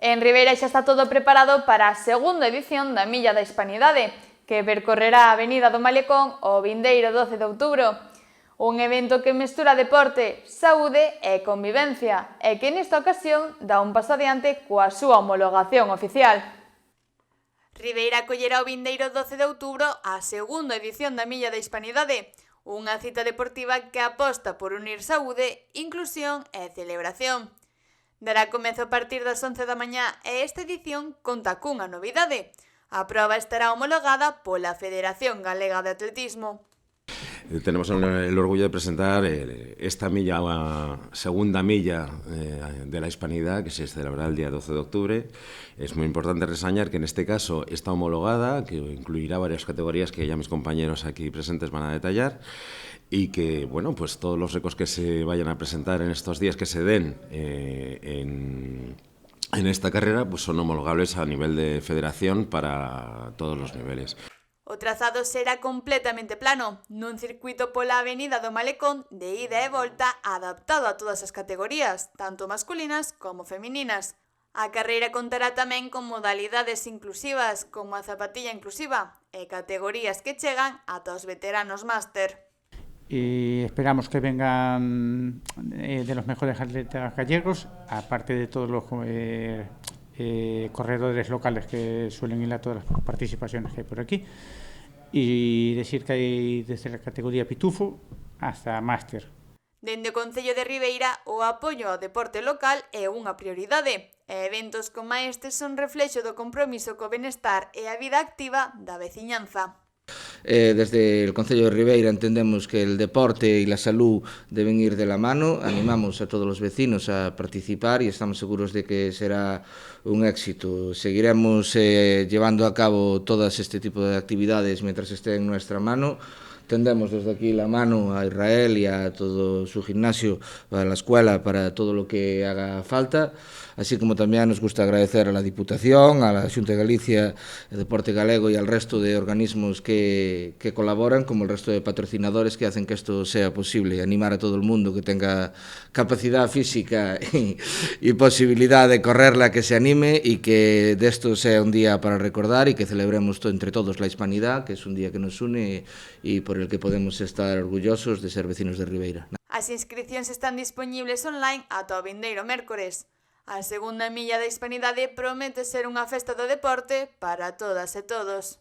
En Ribeira xa está todo preparado para a segunda edición da Milla da Hispanidade, que percorrerá a Avenida do Malecón o vindeiro 12 de outubro. Un evento que mestura deporte, saúde e convivencia, e que nesta ocasión dá un paso adiante coa súa homologación oficial. Ribeira acollerá o vindeiro 12 de outubro a segunda edición da Milla da Hispanidade, unha cita deportiva que aposta por unir saúde, inclusión e celebración. Dará comezo a partir das 11 da mañá e esta edición conta cunha novidade. A proba estará homologada pola Federación Galega de Atletismo. Tenemos el orgullo de presentar esta milla, segunda milla de la Hispanidad, que se celebrará el día 12 de octubre. Es muy importante reseñar que en este caso está homologada, que incluirá varias categorías que ya mis compañeros aquí presentes van a detallar, y que, bueno, pues todos los récords que se vayan a presentar en estos días que se den en esta carrera, pues son homologables a nivel de federación para todos los niveles. O trazado será completamente plano, nun circuito pola Avenida do Malecón de ida e volta adaptado a todas as categorías, tanto masculinas como femininas. A carreira contará tamén con modalidades inclusivas como a zapatilla inclusiva e categorías que chegan ata os veteranos máster. Y esperamos que vengan de los mejores atletas gallegos, aparte de todos los corredores locales que suelen ir a todas las participaciones que hay por aquí, y decir que hay desde la categoría pitufo hasta máster. Dende o Concello de Ribeira, o apoio ao deporte local é unha prioridade, e eventos como estes son reflexo do compromiso co benestar e a vida activa da veciñanza. Desde el Concello de Ribeira entendemos que el deporte y la salud deben ir de la mano. Animamos a todos los vecinos a participar y estamos seguros de que será un éxito. Seguiremos llevando a cabo todas este tipo de actividades mientras esté en nuestra mano. Tendemos desde aquí la mano a Israel y a todo su gimnasio, a la escuela, para todo lo que haga falta. Así como también nos gusta agradecer a la Diputación, a la Xunta de Galicia, el Deporte Galego y al resto de organismos que colaboran, como el resto de patrocinadores que hacen que esto sea posible. Animar a todo el mundo que tenga capacidad física y posibilidad de correrla, que se anime y que de esto sea un día para recordar y que celebremos entre todos la hispanidad, que es un día que nos une y por el que podemos estar orgullosos de ser vecinos de Ribeira. As inscricións están dispoñibles online ata o vindeiro mércores. A segunda milla da Hispanidade promete ser unha festa do deporte para todas e todos.